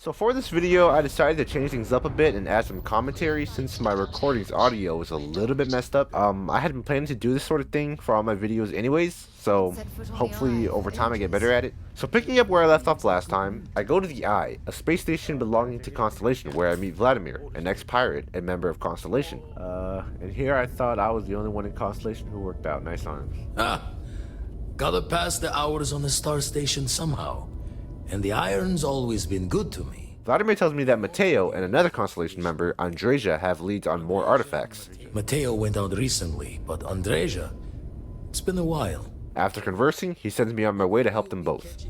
So for this video, I decided to change things up a bit and add some commentary since my recording's audio was a little bit messed up. I had been planning to do this sort of thing for all my videos anyways, so hopefully over time I get better at it. So picking up where I left off last time, I go to the Eye, a space station belonging to Constellation where I meet Vladimir, an ex-pirate and member of Constellation. And here I thought I was the only one in Constellation who worked out. Nice arms. Gotta pass the hours on the star station somehow. And the iron's always been good to me. Vladimir tells me that Mateo and another Constellation member, Andreja, have leads on more artifacts. Mateo went out recently, but Andreja, it's been a while. After conversing, he sends me on my way to help them both.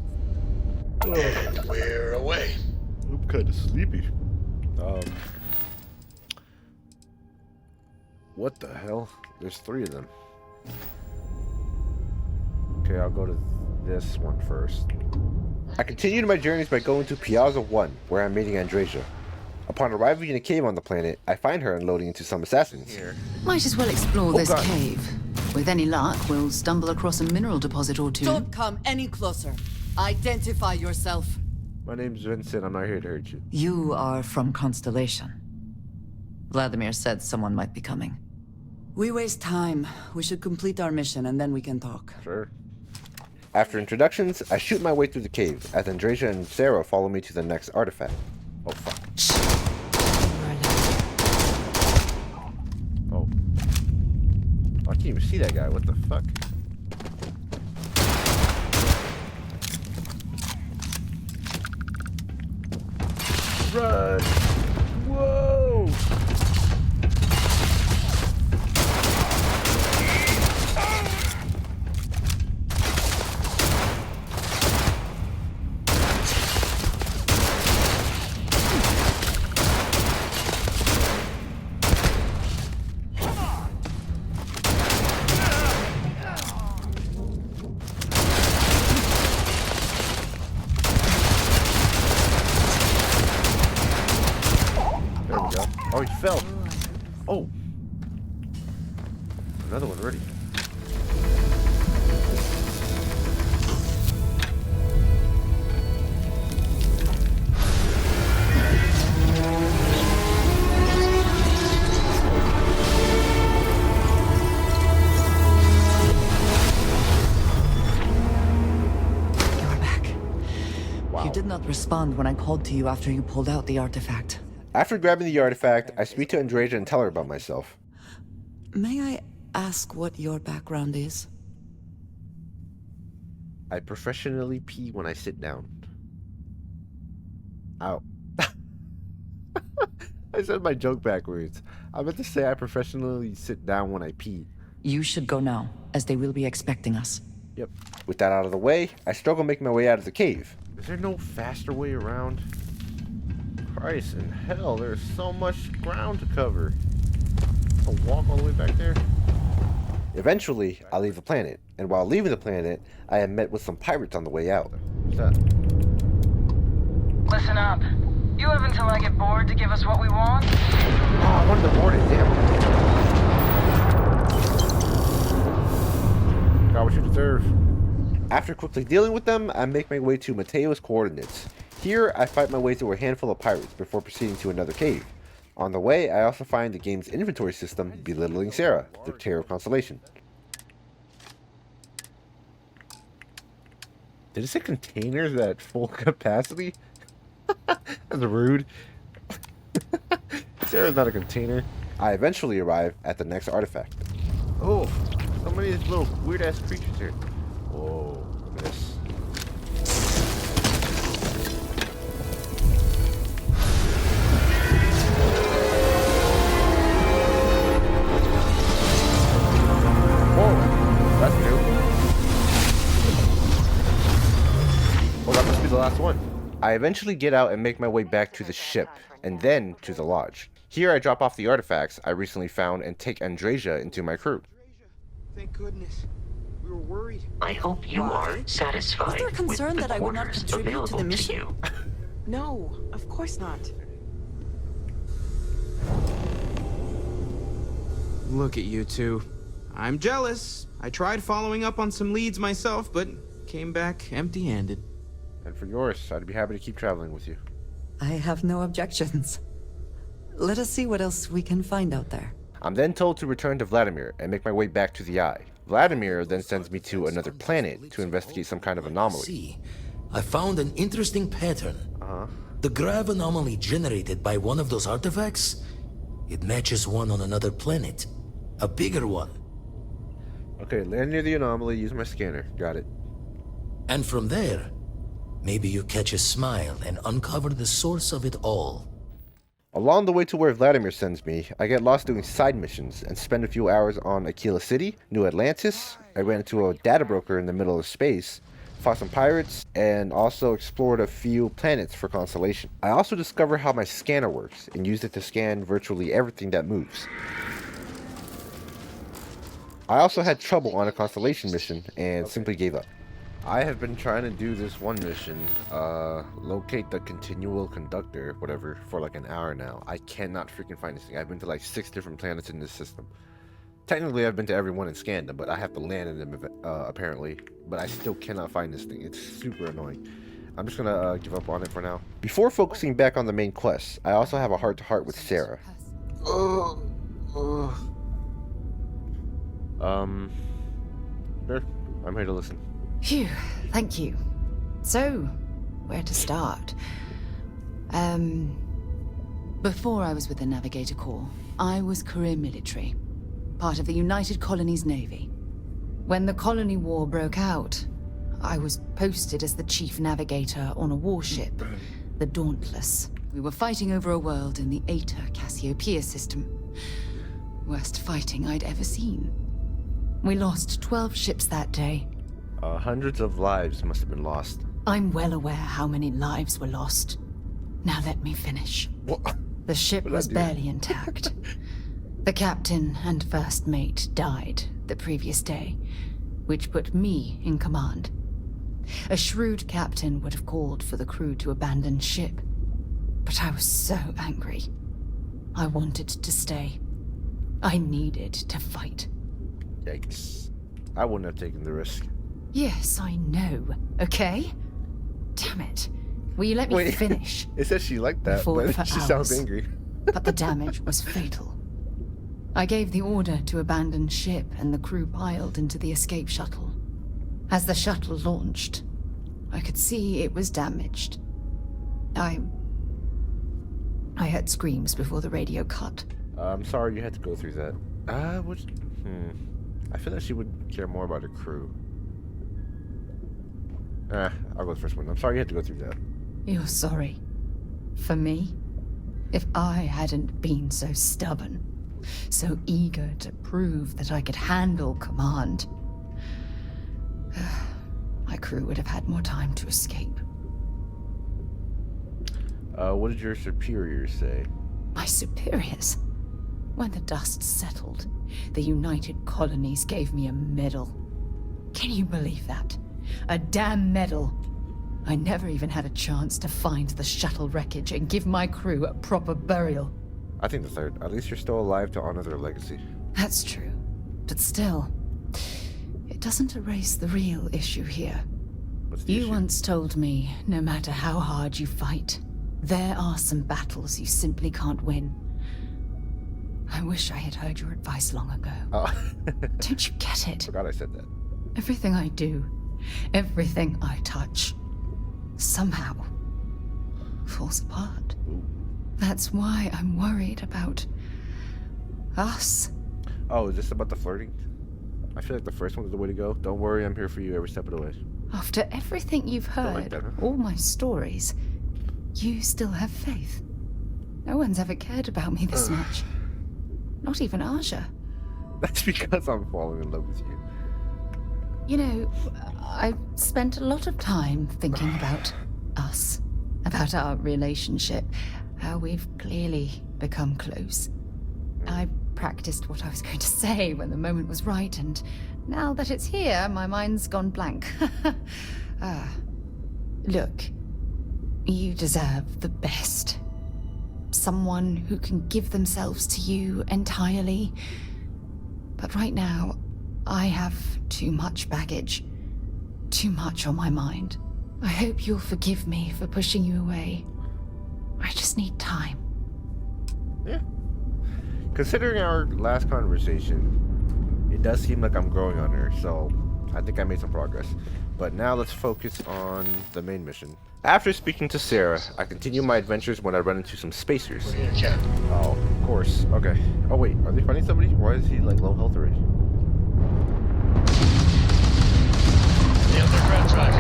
And we're away. I'm kind of sleepy. What the hell? There's 3 of them. Okay, I'll go to this one first. I continued my journeys by going to Piazza 1, where I'm meeting Andreja. Upon arriving in a cave on the planet, I find her unloading into some assassins. Might as well explore this God. cave. With any luck, we'll stumble across a mineral deposit or two. Don't come any closer. Identify yourself. My name's Vincent, I'm not here to hurt you. You are from Constellation. Vladimir said someone might be coming. We waste time. We should complete our mission and then we can talk. Sure. After introductions, I shoot my way through the cave, as Andreja and Sarah follow me to the next artifact. Oh fuck. Oh. I can't even see that guy, what the fuck? Run! Whoa! There we go. Oh, he fell. Oh. Another one ready. You're back. Wow. You did not respond when I called to you after you pulled out the artifact. After grabbing the artifact, I speak to Andreja and tell her about myself. May I ask what your background is? I professionally pee when I sit down. Ow. I said my joke backwards. I meant to say I professionally sit down when I pee. You should go now, as they will be expecting us. Yep. With that out of the way, I struggle making my way out of the cave. Is there no faster way around? Christ in hell, there's so much ground to cover. I'll walk all the way back there. Eventually, I leave the planet, and while leaving the planet, I am met with some pirates on the way out. What's that? Listen up. You have until I get bored to give us what we want. Oh, I wanted to board it, damn. Got what you deserve. After quickly dealing with them, I make my way to Mateo's coordinates. Here, I fight my way through a handful of pirates before proceeding to another cave. On the way, I also find the game's inventory system belittling Sarah, the terror of Constellation. Did it say containers at full capacity? That's rude. Sarah's not a container. I eventually arrive at the next artifact. Oh, so many of these little weird-ass creatures here. Whoa, look at this. That's new. Well, that must be the last one. I eventually get out and make my way back to the ship, and then to the lodge. Here I drop off the artifacts I recently found and take Andreja into my crew. Thank goodness. We were worried. I hope you are satisfied Is there concern with the that I would not quarters contribute to available the mission? you. No, of course not. Look at you two. I'm jealous. I tried following up on some leads myself, but came back empty-handed. And for yours, I'd be happy to keep traveling with you. I have no objections. Let us see what else we can find out there. I'm then told to return to Vladimir and make my way back to the Eye. Vladimir then sends me to another planet to investigate some kind of anomaly. See, I found an interesting pattern. The grav anomaly generated by one of those artifacts, it matches one on another planet. A bigger one. Okay, land near the anomaly, use my scanner. Got it. And from there, maybe you catch a smile and uncover the source of it all. Along the way to where Vladimir sends me, I get lost doing side missions and spend a few hours on Aquila City, New Atlantis. I ran into a data broker in the middle of space, fought some pirates, and also explored a few planets for constellation. I also discovered how my scanner works and used it to scan virtually everything that moves. I also had trouble on a constellation mission and simply gave up. I have been trying to do this one mission, locate the continual conductor, whatever, for like an hour now. I cannot freaking find this thing. I've been to like 6 different planets in this system. Technically, I've been to every one and scanned them, but I have to land in them, apparently. But I still cannot find this thing. It's super annoying. I'm just gonna give up on it for now. Before focusing back on the main quest, I also have a heart-to-heart with Sarah. Sure, I'm here to listen. Phew, thank you. So, where to start? Before I was with the Navigator Corps, I was career military, part of the United Colonies Navy. When the colony war broke out, I was posted as the chief navigator on a warship, the Dauntless. We were fighting over a world in the Eta Cassiopeia system. Worst fighting I'd ever seen. We lost 12 ships that day. Hundreds of lives must have been lost. I'm well aware how many lives were lost. Now let me finish. What? The ship was barely intact. The captain and first mate died the previous day, which put me in command. A shrewd captain would have called for the crew to abandon ship, but I was so angry. I wanted to stay. I needed to fight. Yikes. I wouldn't have taken the risk. Yes, I know, okay? Damn it. Will you let me finish? It says she liked that, Fought but for she sounds hours. angry. But the damage was fatal. I gave the order to abandon ship and the crew piled into the escape shuttle. As the shuttle launched, I could see it was damaged. I heard screams before the radio cut. I'm sorry you had to go through that. I feel like she would care more about her crew. I'll go the first one. I'm sorry you had to go through that. You're sorry. For me? If I hadn't been so stubborn, so eager to prove that I could handle command, my crew would have had more time to escape. What did your superiors say? My superiors? When the dust settled, the United Colonies gave me a medal. Can you believe that? A damn medal. I never even had a chance to find the shuttle wreckage and give my crew a proper burial. I think the third. At least you're still alive to honor their legacy. That's true. But still, it doesn't erase the real issue here. What's the You issue? once told me, no matter how hard you fight, there are some battles you simply can't win. I wish I had heard your advice long ago. Oh. Don't you get it? Forgot I said that. Everything I do, everything I touch, somehow falls apart. Ooh. That's why I'm worried about us. Oh, is this about the flirting? I feel like the first one is the way to go. Don't worry, I'm here for you every step of the way. After everything you've Don't like heard, that, huh? all my stories, you still have faith. No one's ever cared about me this much. Not even Aja. That's because I'm falling in love with you. You know, I've spent a lot of time thinking about us, about our relationship, how we've clearly become close. I practiced what I was going to say when the moment was right, and now that it's here, my mind's gone blank. Look, you deserve the best. Someone who can give themselves to you entirely. But right now, I have too much baggage. Too much on my mind. I hope you'll forgive me for pushing you away. just need time. Yeah. Considering our last conversation, it does seem like I'm growing on her, so I think I made some progress. But now let's focus on the main mission. After speaking to Sarah, I continue my adventures when I run into some spacers. Here, Captain. Oh, of course. Okay. Oh wait, are they fighting somebody? Why is he like low health already? The other red drive.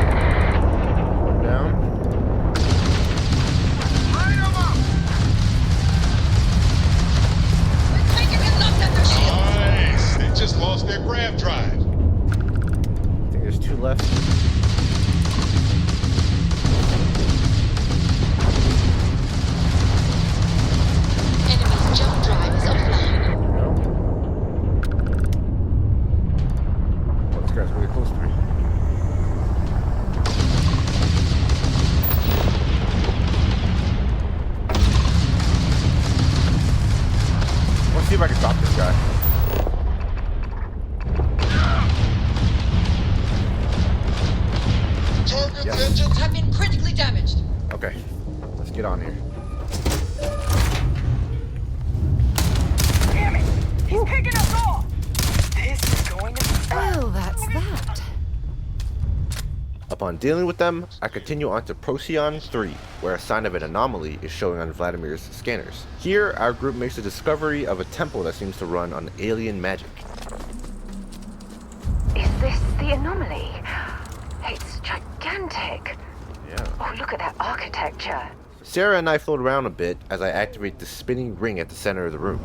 One down. Nice. They just lost their grav drive. I think there's 2 left. Enemy's jump drive is offline. No. Oh, this guy's really close to me. Let's see if I can stop this guy. Target Yes. engines. Have been critically damaged. Okay, let's get on here. Damn it! He's picking us off! This is going to be Well, that's that. Upon dealing with them, I continue on to Procyon 3, where a sign of an anomaly is showing on Vladimir's scanners. Here, our group makes the discovery of a temple that seems to run on alien magic. Is this the anomaly? It's gigantic. Yeah. Oh, look at that architecture. Sarah and I float around a bit as I activate the spinning ring at the center of the room.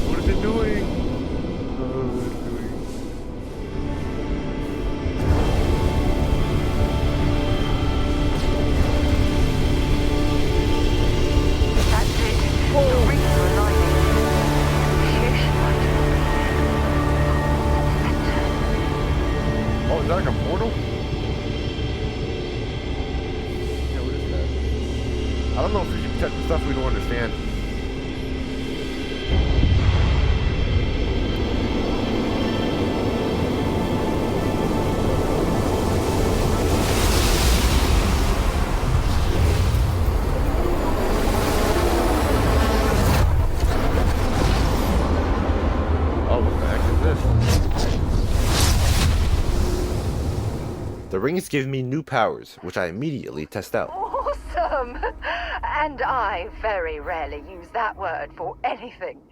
What is it doing? That's it. The rings are aligning. Initiation light. Oh, is that like a portal? Yeah, what is that? I don't know if we should protect the stuff we don't understand. Oh, what the heck is this? The rings give me new powers, which I immediately test out. Awesome! And I very rarely use that word for anything.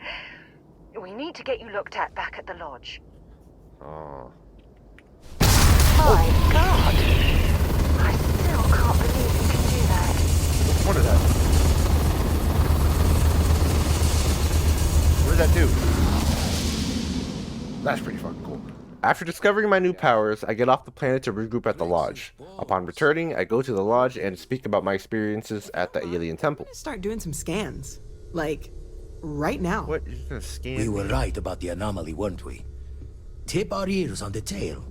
We need to get you looked at back at the lodge. Oh. My God! I still can't believe you can do that. What is that? What does that do? That's pretty fucking cool. After discovering my new powers, I get off the planet to regroup at the lodge. Upon returning, I go to the lodge and speak about my experiences at the alien temple. Start doing some scans. Like, right now. What? You're just gonna scan We were me? right about the anomaly, weren't we? Tip our ears on the tail.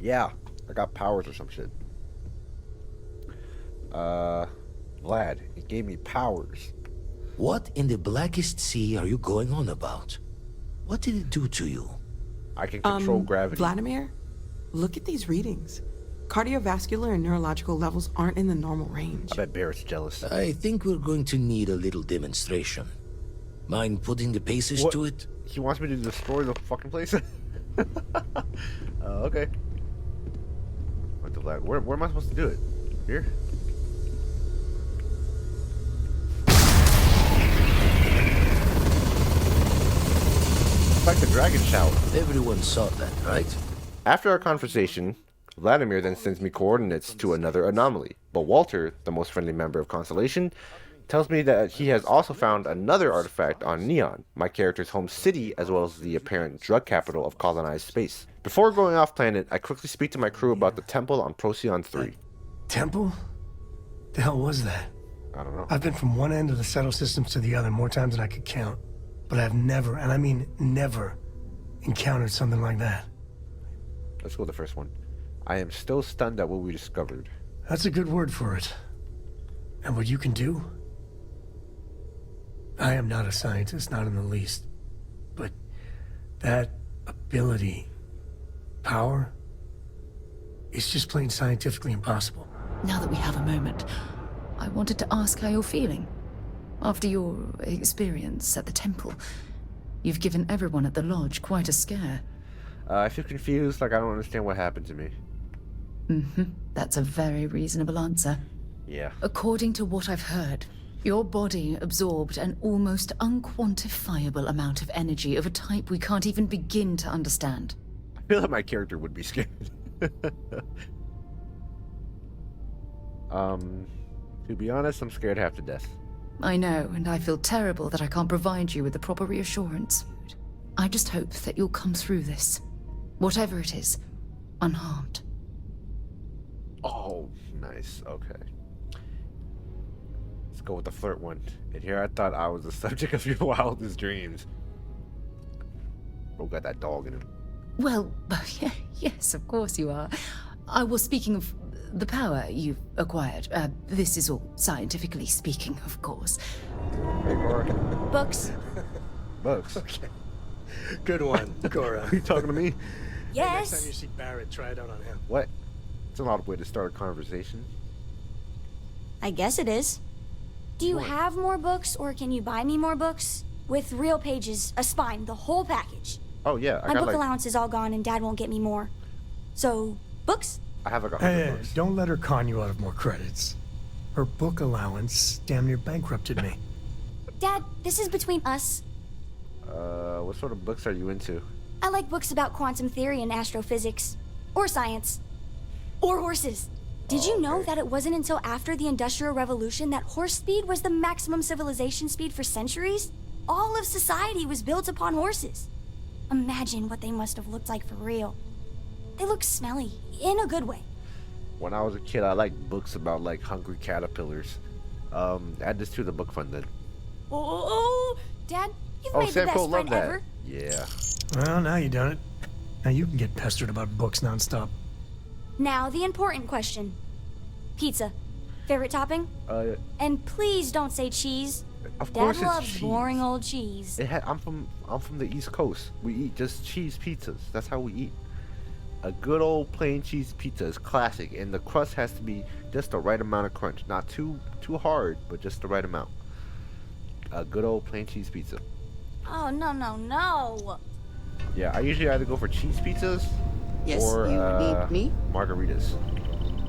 Yeah, I got powers or some shit. Vlad, it gave me powers. What in the blackest sea are you going on about? What did it do to you? I can control gravity. Vladimir, look at these readings. Cardiovascular and neurological levels aren't in the normal range. I bet Barrett's jealous. I think we're going to need a little demonstration. Mind putting the paces What? to it? He wants me to destroy the fucking place? Okay. What the Vlad? Where am I supposed to do it? Here? It's like the dragon shout. Everyone saw that, right? After our conversation, Vladimir then sends me coordinates to another anomaly. But Walter, the most friendly member of Constellation, tells me that he has also found another artifact on Neon, my character's home city, as well as the apparent drug capital of colonized space. Before going off planet, I quickly speak to my crew about the temple on Procyon 3. Temple? The hell was that? I don't know. I've been from one end of the settle systems to the other more times than I could count. But I've never, and I mean never, encountered something like that. Let's go with the first one. I am still stunned at what we discovered. That's a good word for it. And what you can do? I am not a scientist, not in the least. But that ability, power, It's just plain scientifically impossible. Now that we have a moment, I wanted to ask how you're feeling. After your experience at the temple, you've given everyone at the lodge quite a scare. I feel confused, like I don't understand what happened to me. That's a very reasonable answer. Yeah. According to what I've heard, your body absorbed an almost unquantifiable amount of energy of a type we can't even begin to understand. I feel like my character would be scared. To be honest, I'm scared half to death. I know, and I feel terrible that I can't provide you with the proper reassurance. I just hope that you'll come through this, whatever it is, unharmed. Oh, nice. Okay. Let's go with the flirt one. And here I thought I was the subject of your wildest dreams. Bro got that dog in him. Well, yes, of course you are. I was speaking of the power you've acquired. This is all scientifically speaking, of course. Hey, Cora. Books. Bugs. Okay. Good one, Cora. Are you talking to me? Next time Yes. you see Barrett, try it out on him. What? It's an odd way to start a conversation. I guess it is. Do you What? have more books, or can you buy me more books? With real pages, a spine, the whole package. Oh, yeah. I My got book like... allowance is all gone, and Dad won't get me more. So, books? I have like 100 Hey, books. don't let her con you out of more credits. Her book allowance damn near bankrupted me. Dad, this is between us. What sort of books are you into? I like books about quantum theory and astrophysics. Or science. Or horses. Did you know that it wasn't until after the Industrial Revolution that horse speed was the maximum civilization speed for centuries? All of society was built upon horses. Imagine what they must have looked like for real. They look smelly, in a good way. When I was a kid, I liked books about like hungry caterpillars. Add this to the book fund then. Oh, Dad, you've Oh, made the Sam best Cole friend loved that. ever. Yeah. Well, now you done it. Now you can get pestered about books nonstop. Now, the important question. Pizza. Favorite topping? And please don't say cheese. Of Dad course it's loves cheese. boring old cheese. I'm from the East Coast. We eat just cheese pizzas. That's how we eat. A good old plain cheese pizza is classic, and the crust has to be just the right amount of crunch, not too hard, but just the right amount. A good old plain cheese pizza. Oh, no, no, no. Yeah, I usually either go for cheese pizzas Yes, or you need me? margaritas.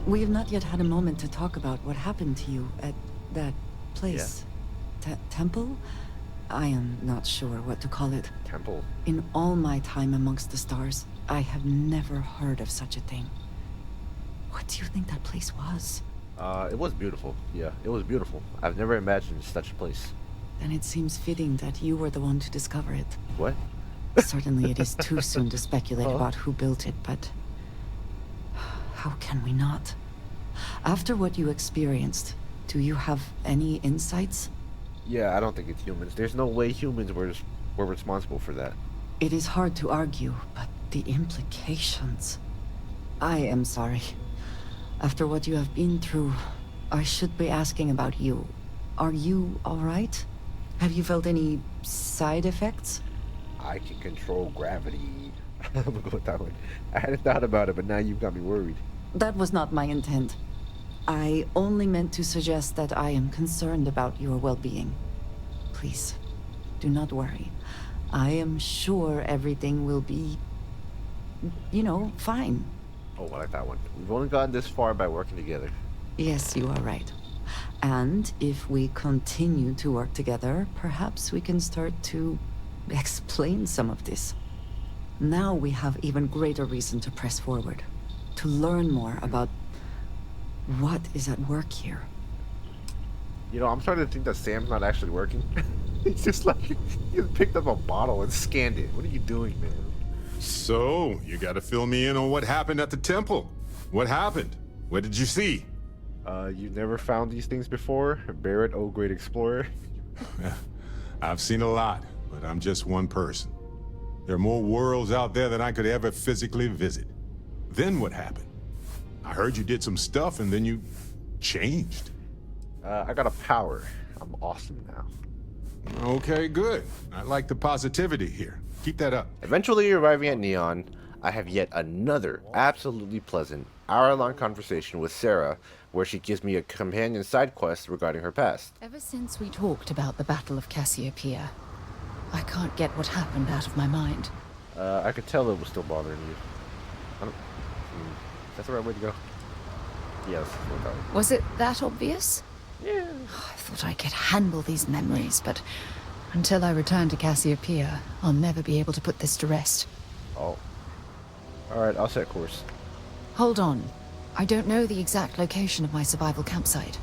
We have not yet had a moment to talk about what happened to you at that place. Temple? I am not sure what to call it. Temple. In all my time amongst the stars, I have never heard of such a thing. What do you think that place was? It was beautiful. Yeah, it was beautiful. I've never imagined such a place. Then it seems fitting that you were the one to discover it. What? Certainly it is too soon to speculate about who built it, but how can we not? After what you experienced, do you have any insights? Yeah, I don't think it's humans. There's no way humans were responsible for that. It is hard to argue, but the implications... I am sorry. After what you have been through, I should be asking about you. Are you alright? Have you felt any side effects? I can control gravity. I'm gonna go with that one. I hadn't thought about it, but now you've got me worried. That was not my intent. I only meant to suggest that I am concerned about your well-being. Please, do not worry. I am sure everything will be, fine. Oh, I like that one. We've only gotten this far by working together. Yes, you are right. And if we continue to work together, perhaps we can start to explain some of this. Now we have even greater reason to press forward, to learn more about what is at work here. You know, I'm starting to think that Sam's not actually working. It's just like he just picked up a bottle and scanned it. What are you doing, man? So, you gotta fill me in on what happened at the temple. What happened? What did you see? You never found these things before? Barrett, oh great explorer. I've seen a lot, but I'm just one person. There are more worlds out there than I could ever physically visit. Then what happened? I heard you did some stuff and then you changed. I got a power. I'm awesome now. Okay, good. I like the positivity here. Keep that up. Eventually arriving at Neon, I have yet another absolutely pleasant hour-long conversation with Sarah, where she gives me a companion side quest regarding her past. Ever since we talked about the Battle of Cassiopeia, I can't get what happened out of my mind. I could tell it was still bothering you. Is that the right way to go? Yes. Was it that obvious? Yeah. I thought I could handle these memories, but until I return to Cassiopeia, I'll never be able to put this to rest. Oh. Alright, I'll set course. Hold on. I don't know the exact location of my survival campsite.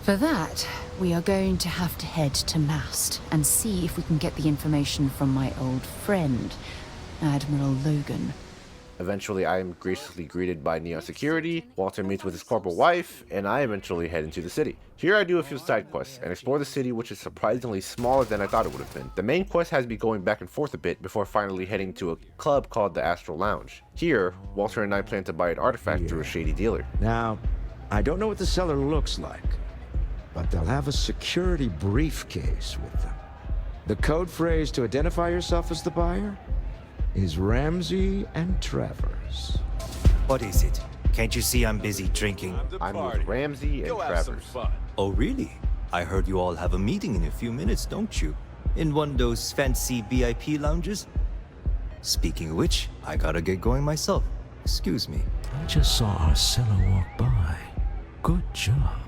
For that, we are going to have to head to Mast and see if we can get the information from my old friend, Admiral Logan. Eventually, I am graciously greeted by Neon Security, Walter meets with his corporal wife, and I eventually head into the city. Here I do a few side quests, and explore the city, which is surprisingly smaller than I thought it would have been. The main quest has me going back and forth a bit before finally heading to a club called the Astral Lounge. Here, Walter and I plan to buy an artifact through a shady dealer. Now, I don't know what the seller looks like, but they'll have a security briefcase with them. The code phrase to identify yourself as the buyer is Ramsey and Travers. What is it? Can't you see I'm busy drinking? I'm with Ramsey and Travers. Oh, really? I heard you all have a meeting in a few minutes, don't you? In one of those fancy VIP lounges? Speaking of which, I gotta get going myself. Excuse me. I just saw our seller walk by. Good job.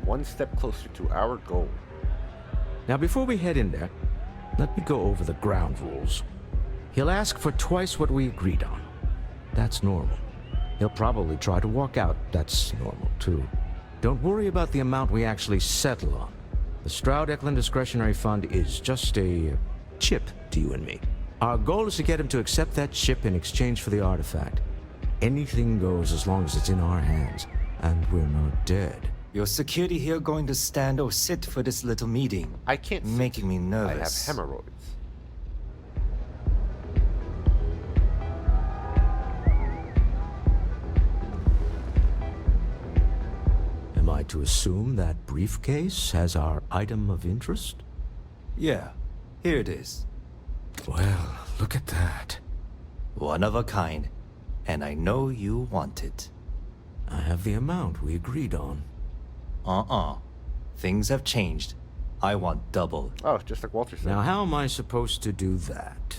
One step closer to our goal. Now, before we head in there, let me go over the ground rules. He'll ask for twice what we agreed on. That's normal. He'll probably try to walk out. That's normal, too. Don't worry about the amount we actually settle on. The Stroud-Eklund Discretionary Fund is just a chip to you and me. Our goal is to get him to accept that chip in exchange for the artifact. Anything goes as long as it's in our hands, and we're not dead. Your security here going to stand or sit for this little meeting? I can't sit. Making me nervous. I have hemorrhoids. Am I to assume that briefcase has our item of interest? Yeah, here it is. Well, look at that. One of a kind, and I know you want it. I have the amount we agreed on. Things have changed. I want double. Oh, just like Walter said. Now, how am I supposed to do that?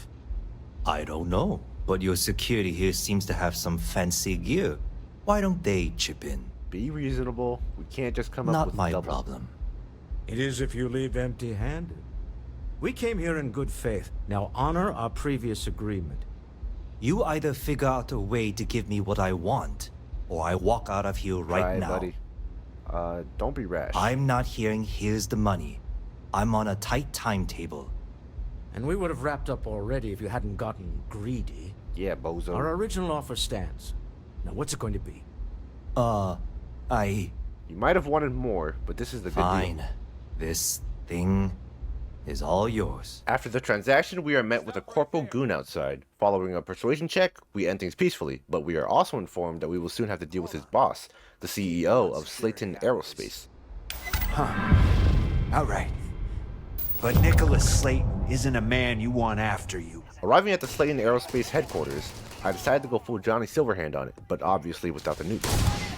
I don't know, but your security here seems to have some fancy gear. Why don't they chip in? Be reasonable. We can't just come up with Not my double. problem. It is if you leave empty-handed. We came here in good faith. Now honor our previous agreement. You either figure out a way to give me what I want, or I walk out of here right now. Buddy. Don't be rash. I'm not hearing here's the money. I'm on a tight timetable. And we would have wrapped up already if you hadn't gotten greedy. Yeah, bozo. Our original offer stands. Now what's it going to be? You might have wanted more, but this is the good deal. Fine. This thing is all yours. After the transaction, we are met with a corporal goon outside. Following a persuasion check, we end things peacefully, but we are also informed that we will soon have to deal with his boss, the CEO of Slayton Aerospace. All right. But Nicholas Slayton isn't a man you want after you. Arriving at the Slayton Aerospace headquarters, I decided to go full Johnny Silverhand on it, but obviously without the nukes.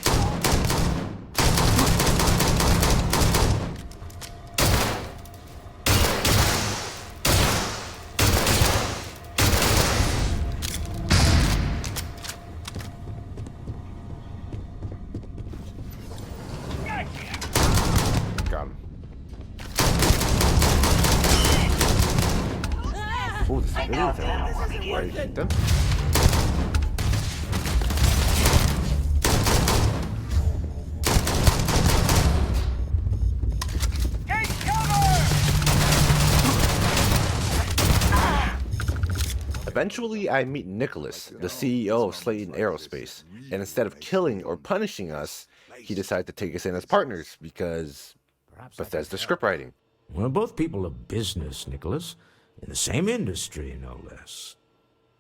Got him. Oh, the civilians are ready to shoot them. Eventually, I meet Nicholas, the CEO of Slayton Aerospace, and instead of killing or punishing us, he decided to take us in as partners because Bethesda scriptwriting. We're both people of business, Nicholas. In the same industry, no less.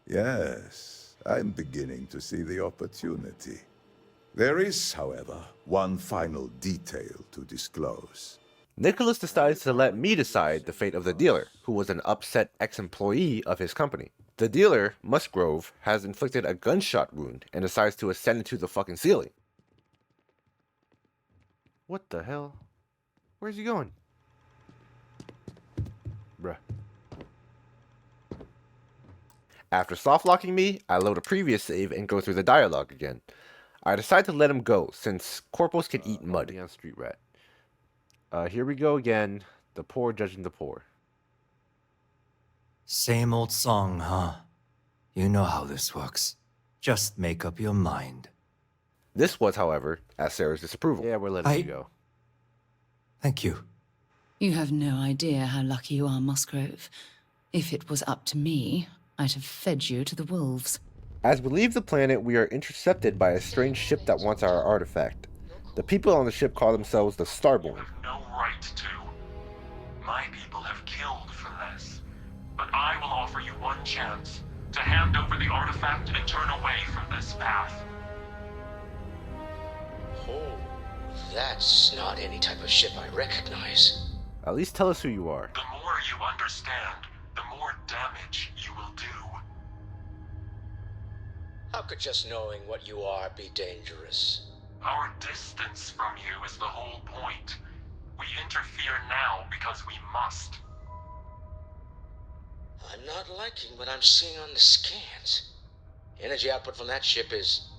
Yes, I'm beginning to see the opportunity. There is, however, one final detail to disclose. Nicholas decides to let me decide the fate of the dealer, who was an upset ex-employee of his company. The dealer, Musgrove, has inflicted a gunshot wound and decides to ascend into the fucking ceiling. What the hell? Where's he going? Bruh. After soft-locking me, I load a previous save and go through the dialogue again. I decide to let him go, since corporals can eat mud. On Street Rat. Here we go again. The poor judging the poor. Same old song, huh? You know how this works. Just make up your mind. This was, however, at Sarah's disapproval. Yeah, we're letting you go. Thank you. You have no idea how lucky you are, Musgrove. If it was up to me, I'd have fed you to the wolves. As we leave the planet, we are intercepted by a strange ship that wants our artifact. The people on the ship call themselves the Starborn. You have no right to. My people have killed for this. But I will offer you one chance to hand over the artifact and turn away from this path. Oh, that's not any type of ship I recognize. At least tell us who you are. The more you understand, the more damage you will do. How could just knowing what you are be dangerous? Our distance from you is the whole point. We interfere now because we must. I'm not liking what I'm seeing on the scans. Energy output from that ship is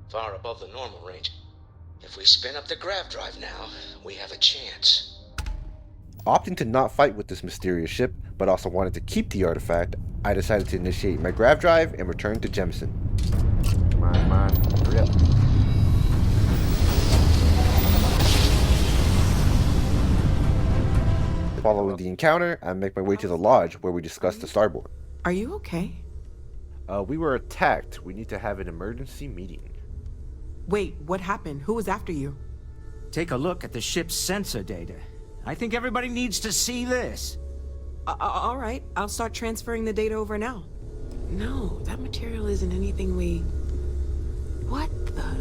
far above the normal range. If we spin up the grav drive now, we have a chance. Opting to not fight with this mysterious ship, but also wanted to keep the artifact, I decided to initiate my grav drive and return to Jemison. Come on, hurry up. Following the encounter, I make my way to the lodge where we discuss the Starborn. Are you okay? We were attacked. We need to have an emergency meeting. Wait, what happened? Who was after you? Take a look at the ship's sensor data. I think everybody needs to see this. All right, I'll start transferring the data over now. No, that material isn't anything we... What the...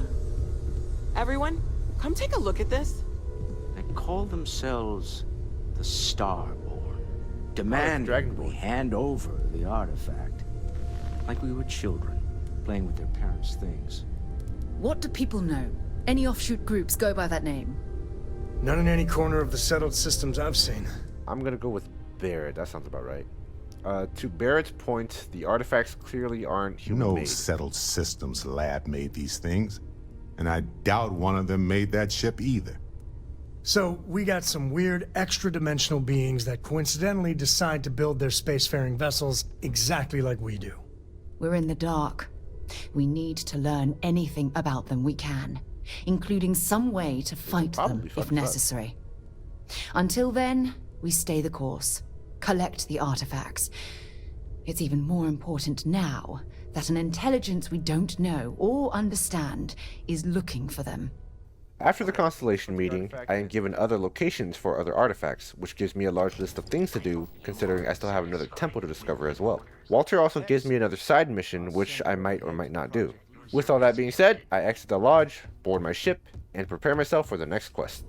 Everyone, come take a look at this. They call themselves the Starborn. Demand we hand over the artifact. Like we were children, playing with their parents' things. What do people know? Any offshoot groups go by that name? None in any corner of the settled systems I've seen. I'm gonna go with Barrett. That sounds about right. To Barrett's point, the artifacts clearly aren't human-made. No settled systems lab made these things, and I doubt one of them made that ship either. So, we got some weird extra-dimensional beings that coincidentally decide to build their spacefaring vessels exactly like we do. We're in the dark. We need to learn anything about them we can, including some way to fight them if necessary. Until then, we stay the course, collect the artifacts. It's even more important now that an intelligence we don't know or understand is looking for them. After the Constellation meeting, I am given other locations for other artifacts, which gives me a large list of things to do, considering I still have another temple to discover as well. Walter also gives me another side mission, which I might or might not do. With all that being said, I exit the lodge, board my ship, and prepare myself for the next quest.